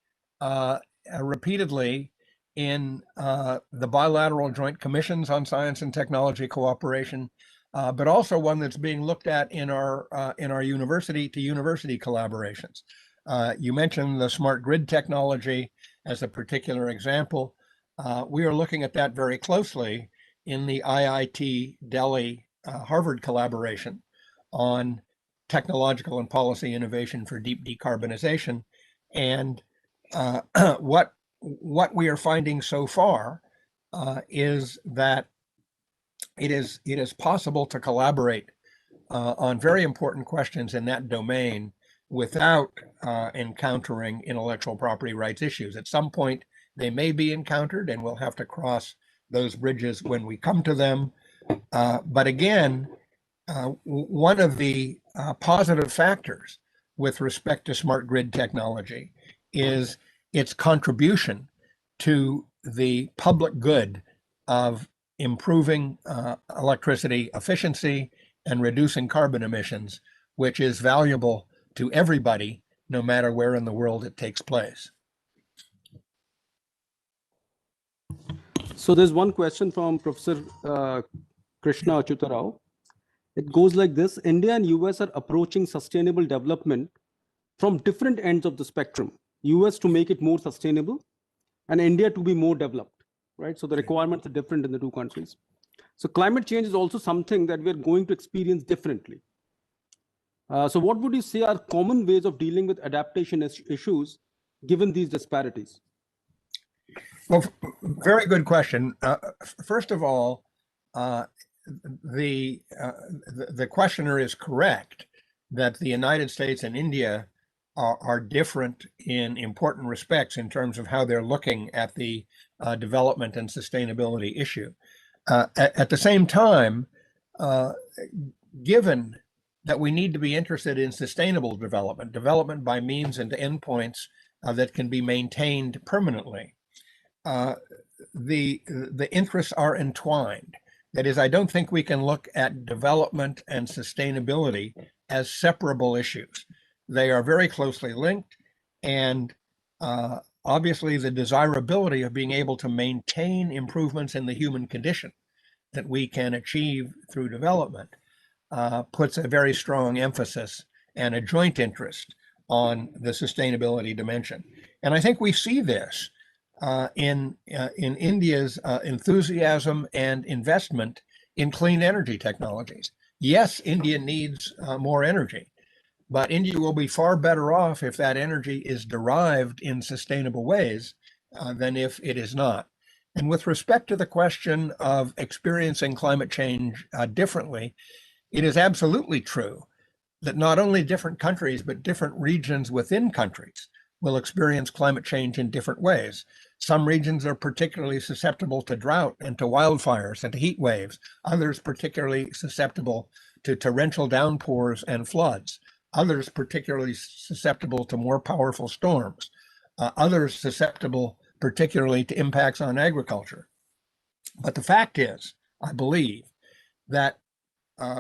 S2: repeatedly in the bilateral joint commissions on science and technology cooperation, but also one that's being looked at in our university to university collaborations. You mentioned the smart grid technology as a particular example. We are looking at that very closely in the IIT Delhi Harvard collaboration on technological and policy innovation for deep decarbonization. And what we are finding so far is that it is possible to collaborate on very important questions in that domain without encountering intellectual property rights issues. At some point, they may be encountered, and we'll have to cross those bridges when we come to them. But again, one of the positive factors with respect to smart grid technology is its contribution to the public good of improving electricity efficiency and reducing carbon emissions, which is valuable to everybody, no matter where in the world it takes place.
S1: So there's one question from Professor Krishna Achyutarao. It goes like this: India and US are approaching sustainable development from different ends of the spectrum. US to make it more sustainable and India to be more developed, right? So the requirements are different in the two countries. So climate change is also something that we're going to experience differently. So what would you say are common ways of dealing with adaptation issues given these disparities?
S2: Well, very good question. First of all, the questioner is correct that the United States and India are different in important respects in terms of how they're looking at the development and sustainability issue. At the same time, given that we need to be interested in sustainable development by means and endpoints that can be maintained permanently, the interests are entwined. That is, I don't think we can look at development and sustainability as separable issues. They are very closely linked, and obviously the desirability of being able to maintain improvements in the human condition that we can achieve through development puts a very strong emphasis and a joint interest on the sustainability dimension. And I think we see this in India's enthusiasm and investment in clean energy technologies. Yes, India needs more energy, but India will be far better off if that energy is derived in sustainable ways than if it is not. And with respect to the question of experiencing climate change differently, it is absolutely true that not only different countries, but different regions within countries will experience climate change in different ways. Some regions are particularly susceptible to drought and to wildfires and to heat waves. Others particularly susceptible to torrential downpours and floods. Others particularly susceptible to more powerful storms. Others susceptible particularly to impacts on agriculture. But the fact is, I believe, that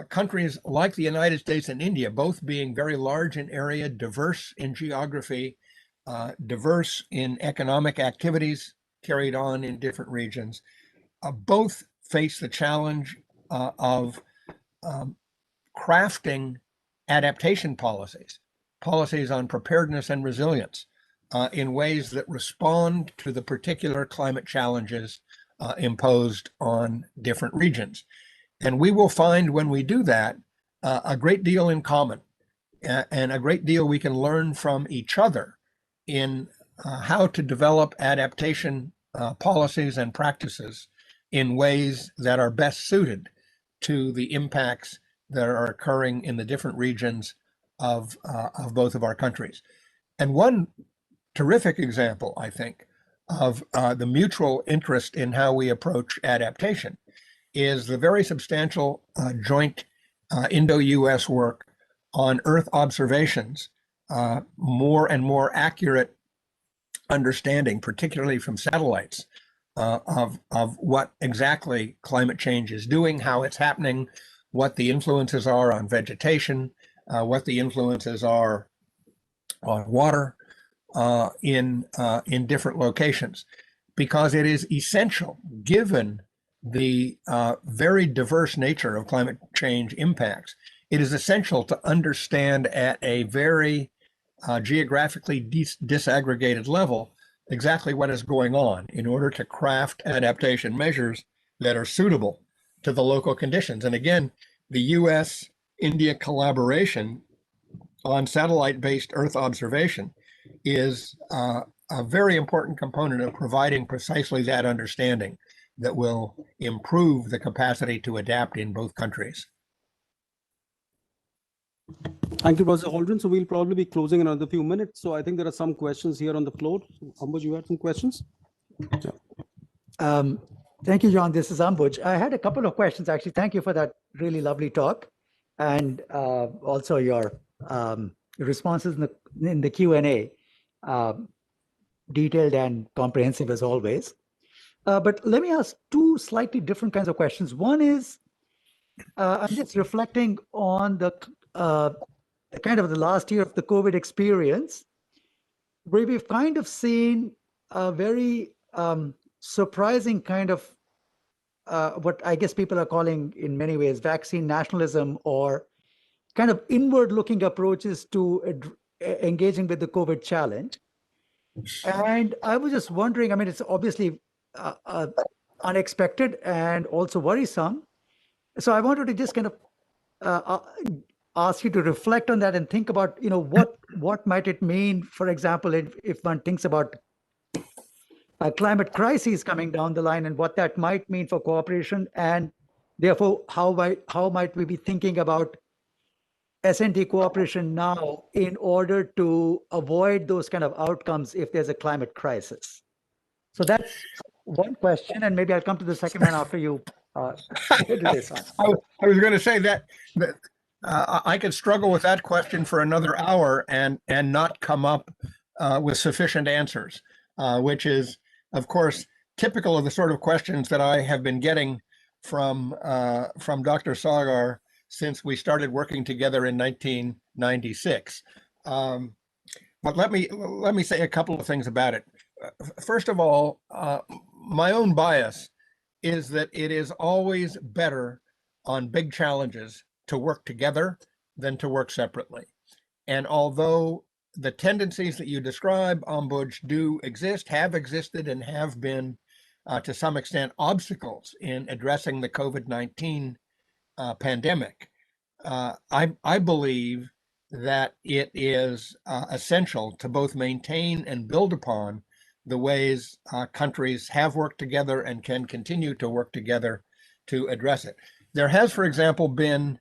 S2: countries like the United States and India, both being very large in area, diverse in geography, diverse in economic activities carried on in different regions, both face the challenge of crafting adaptation policies on preparedness and resilience in ways that respond to the particular climate challenges imposed on different regions. And we will find when we do that a great deal in common and a great deal we can learn from each other in how to develop adaptation policies and practices in ways that are best suited to the impacts that are occurring in the different regions of both of our countries. And one terrific example, I think, of the mutual interest in how we approach adaptation is the very substantial joint Indo-US work on Earth observations, more and more accurate understanding, particularly from satellites, of what exactly climate change is doing, how it's happening, what the influences are on vegetation, what the influences are on water in different locations, because it is essential, given the very diverse nature of climate change impacts. It is essential to understand at a very geographically disaggregated level exactly what is going on in order to craft adaptation measures that are suitable to the local conditions. And again, the US-India collaboration on satellite-based Earth observation is a very important component of providing precisely that understanding that will improve the capacity to adapt in both countries.
S1: Thank you, Professor Holdren. So we'll probably be closing in another few minutes. So I think there are some questions here on the floor. Ambuj, you had some questions?
S4: Thank you, John. This is Ambuj. I had a couple of questions, actually. Thank you for that really lovely talk, and also your responses in the Q&A, detailed and comprehensive as always. But let me ask two slightly different kinds of questions. One is, I'm just reflecting on the kind of the last year of the COVID experience, where we've kind of seen a very surprising kind of what I guess people are calling in many ways vaccine nationalism, or kind of inward-looking approaches to engaging with the COVID challenge. And I was just wondering, I mean, it's obviously unexpected and also worrisome. So I wanted to just kind of ask you to reflect on that and think about, what might it mean, for example, if one thinks about a climate crisis coming down the line and what that might mean for cooperation, and therefore how might we be thinking about S&T cooperation now in order to avoid those kind of outcomes if there's a climate crisis. So that's one question, and maybe I'll come to the second one after you do this one.
S2: I was going to say that I could struggle with that question for another hour and not come up with sufficient answers, which is, of course, typical of the sort of questions that I have been getting from Dr. Sagar since we started working together in 1996. But let me say a couple of things about it. First of all, my own bias is that it is always better on big challenges to work together than to work separately. And although the tendencies that you describe, Ambuj, do exist, have existed, and have been to some extent obstacles in addressing the COVID-19 pandemic, I believe that it is essential to both maintain and build upon the ways countries have worked together and can continue to work together to address it. There has, for example, been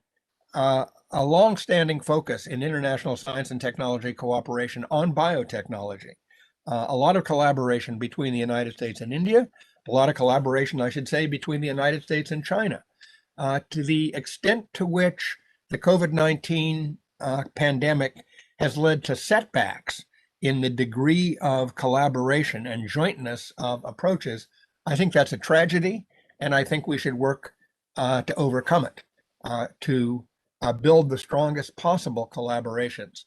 S2: a long-standing focus in international science and technology cooperation on biotechnology. A lot of collaboration between the United States and India, a lot of collaboration, I should say, between the United States and China. To the extent to which the COVID-19 pandemic has led to setbacks in the degree of collaboration and jointness of approaches, I think that's a tragedy, and I think we should work to overcome it, to build the strongest possible collaborations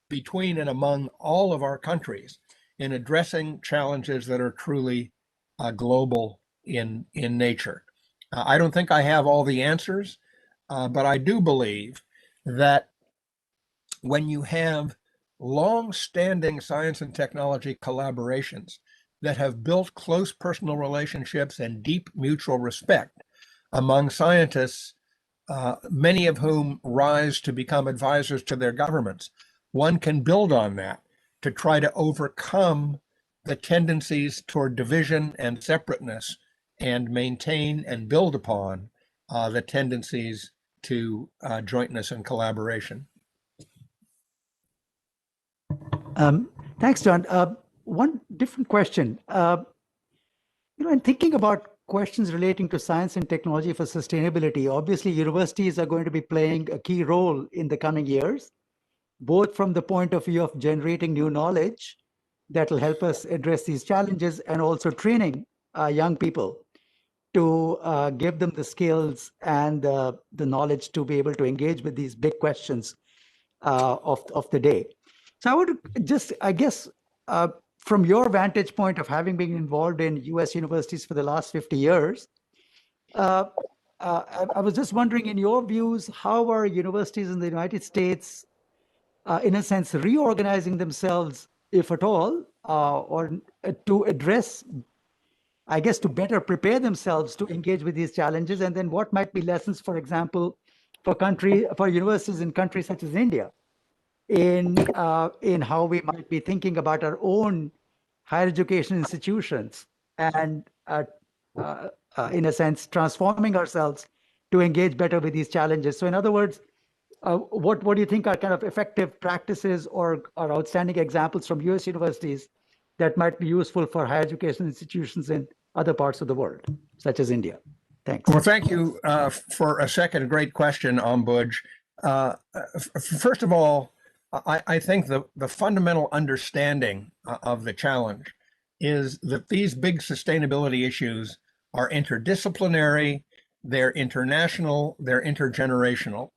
S2: between and among all of our countries in addressing challenges that are truly global in nature. I don't think I have all the answers, but I do believe that when you have long-standing science and technology collaborations that have built close personal relationships and deep mutual respect among scientists, many of whom rise to become advisors to their governments, one can build on that to try to overcome the tendencies toward division and separateness and maintain and build upon the tendencies to jointness and collaboration.
S4: Thanks, John. One different question. In thinking about questions relating to science and technology for sustainability. Obviously, universities are going to be playing a key role in the coming years, both from the point of view of generating new knowledge that will help us address these challenges, and also training young people to give them the skills and the knowledge to be able to engage with these big questions of the day. So I would just, I guess, from your vantage point of having been involved in US universities for the last 50 years, I was just wondering, in your views, how are universities in the United States, in a sense, reorganizing themselves, if at all, or to address, I guess, to better prepare themselves to engage with these challenges? And then what might be lessons, for example, for universities in countries such as India, in how we might be thinking about our own higher education institutions and, in a sense, transforming ourselves to engage better with these challenges. So in other words, what do you think are kind of effective practices or outstanding examples from US universities that might be useful for higher education institutions in other parts of the world, such as India? Thanks.
S2: Well, thank you for a second great question, Ambuj. First of all, I think the fundamental understanding of the challenge is that these big sustainability issues are interdisciplinary, they're international, they're intergenerational.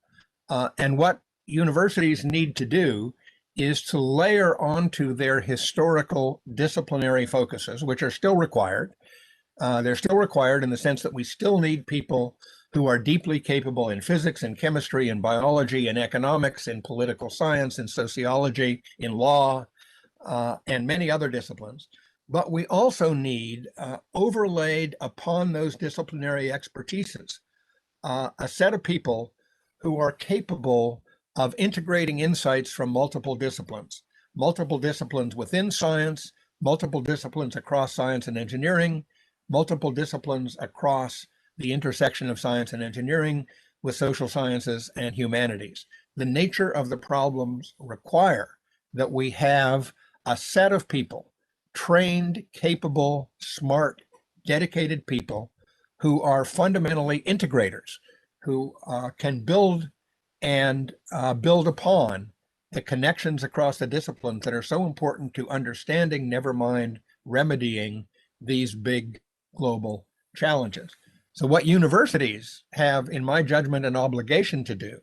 S2: And what universities need to do is to layer onto their historical disciplinary focuses, which are still required. They're still required in the sense that we still need people who are deeply capable in physics and chemistry and biology and economics and political science and sociology, in law, and many other disciplines. But we also need, overlaid upon those disciplinary expertises, a set of people who are capable of integrating insights from multiple disciplines within science, multiple disciplines across science and engineering, multiple disciplines across the intersection of science and engineering with social sciences and humanities. The nature of the problems require that we have a set of people, trained, capable, smart, dedicated people who are fundamentally integrators, who can build and build upon the connections across the disciplines that are so important to understanding, never mind remedying, these big global challenges. So what universities have, in my judgment, an obligation to do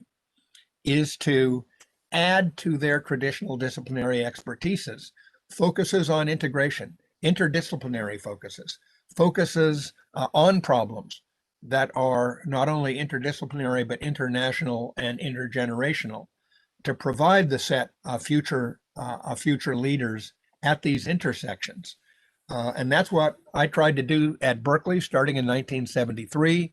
S2: is to add to their traditional disciplinary expertises focuses on integration, interdisciplinary focuses on problems that are not only interdisciplinary, but international and intergenerational, to provide the set of future leaders at these intersections. And that's what I tried to do at Berkeley starting in 1973.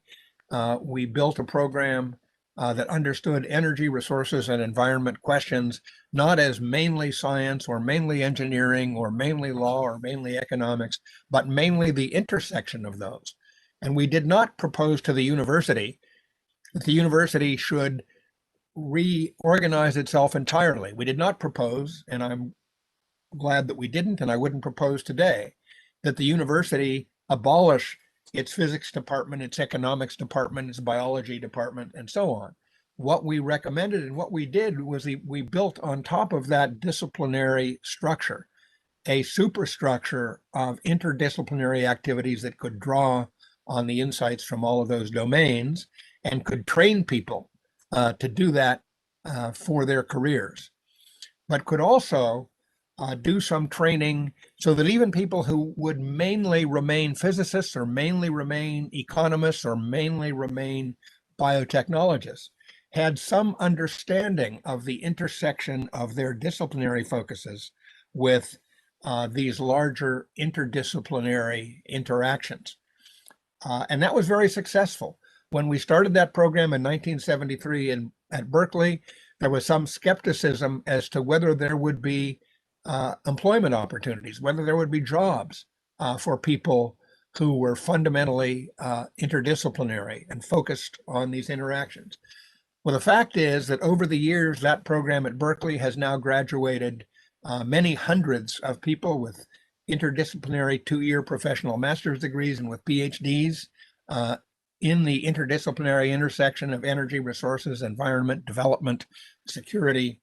S2: We built a program that understood energy, resources, and environment questions, not as mainly science or mainly engineering or mainly law or mainly economics, but mainly the intersection of those. And we did not propose to the university that the university should reorganize itself entirely. We did not propose, and I'm glad that we didn't, and I wouldn't propose today, that the university abolish its physics department, its economics department, its biology department, and so on. What we recommended and what we did was we built on top of that disciplinary structure a superstructure of interdisciplinary activities that could draw on the insights from all of those domains and could train people to do that for their careers, but could also do some training so that even people who would mainly remain physicists or mainly remain economists or mainly remain biotechnologists had some understanding of the intersection of their disciplinary focuses with these larger interdisciplinary interactions. And that was very successful. When we started that program in 1973 at Berkeley, there was some skepticism as to whether there would be employment opportunities, whether there would be jobs for people who were fundamentally interdisciplinary and focused on these interactions. Well, the fact is that over the years, that program at Berkeley has now graduated many hundreds of people with interdisciplinary 2-year professional master's degrees and with PhDs in the interdisciplinary intersection of energy, resources, environment, development, security,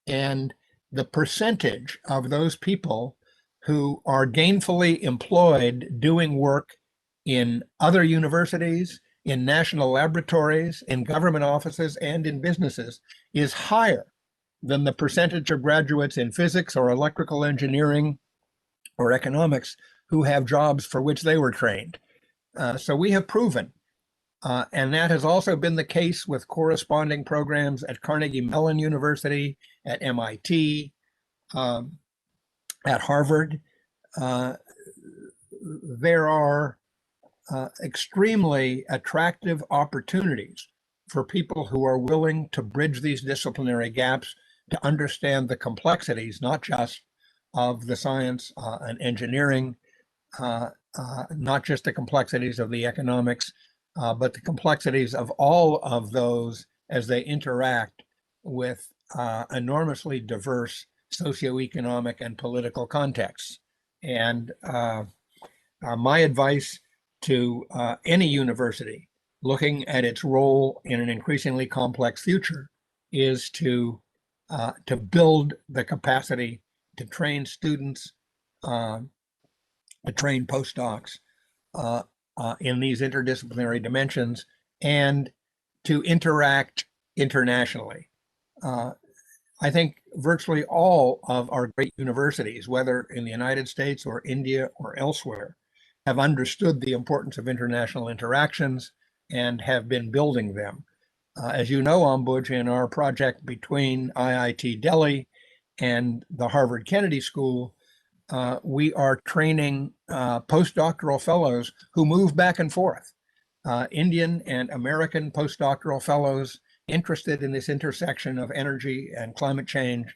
S2: and the percentage of those people who are gainfully employed doing work in other universities, in national laboratories, in government offices, and in businesses is higher than the percentage of graduates in physics or electrical engineering or economics who have jobs for which they were trained. So we have proven, and that has also been the case with corresponding programs at Carnegie Mellon University, at MIT, at Harvard. There are extremely attractive opportunities for people who are willing to bridge these disciplinary gaps to understand the complexities, not just of the science and engineering, not just the complexities of the economics, but the complexities of all of those as they interact with enormously diverse socioeconomic and political contexts. And my advice to any university looking at its role in an increasingly complex future is to build the capacity to train students, to train postdocs in these interdisciplinary dimensions, and to interact internationally. I think virtually all of our great universities, whether in the United States or India or elsewhere, have understood the importance of international interactions and have been building them. As you know, Ambuj, in our project between IIT Delhi and the Harvard Kennedy School, we are training postdoctoral fellows who move back and forth, Indian and American postdoctoral fellows interested in this intersection of energy and climate change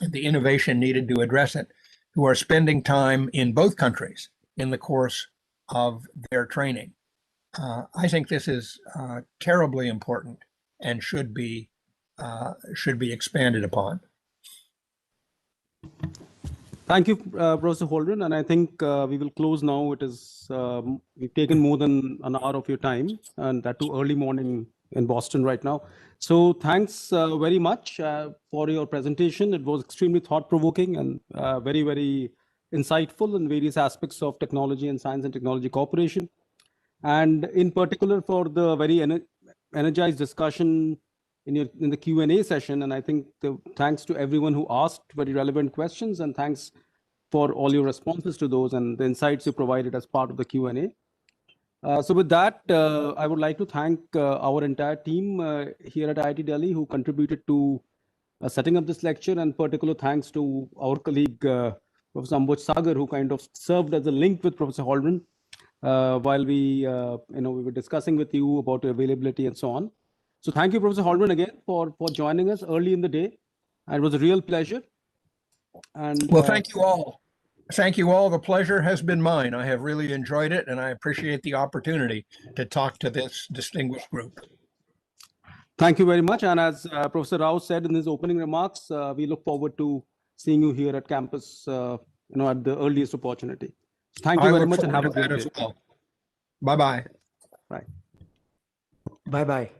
S2: and the innovation needed to address it, who are spending time in both countries in the course of their training. I think this is terribly important and should be expanded upon.
S1: Thank you, Professor Holdren. And I think we will close now. It is we've taken more than an hour of your time, and that too early morning in Boston right now. So thanks very much for your presentation. It was extremely thought-provoking and very, very insightful in various aspects of technology and science and technology cooperation. And in particular for the very energized discussion in the Q&A session. And I think thanks to everyone who asked very relevant questions, and thanks for all your responses to those and the insights you provided as part of the Q&A. So with that, I would like to thank our entire team here at IIT Delhi who contributed to setting up this lecture, and particular thanks to our colleague, Professor Ambuj Sagar, who kind of served as a link with Professor Holdren while we were discussing with you about your availability and so on. So thank you, Professor Holdren, again for joining us early in the day. And it was a real pleasure. And
S2: well, thank you all. Thank you all. The pleasure has been mine. I have really enjoyed it, and I appreciate the opportunity to talk to this distinguished group.
S1: Thank you very much. And as Professor Rao said in his opening remarks, we look forward to seeing you here at campus, at the earliest opportunity. So thank you very much, and have a great day.
S2: Well. Bye-bye.
S1: Bye.
S4: Bye-bye.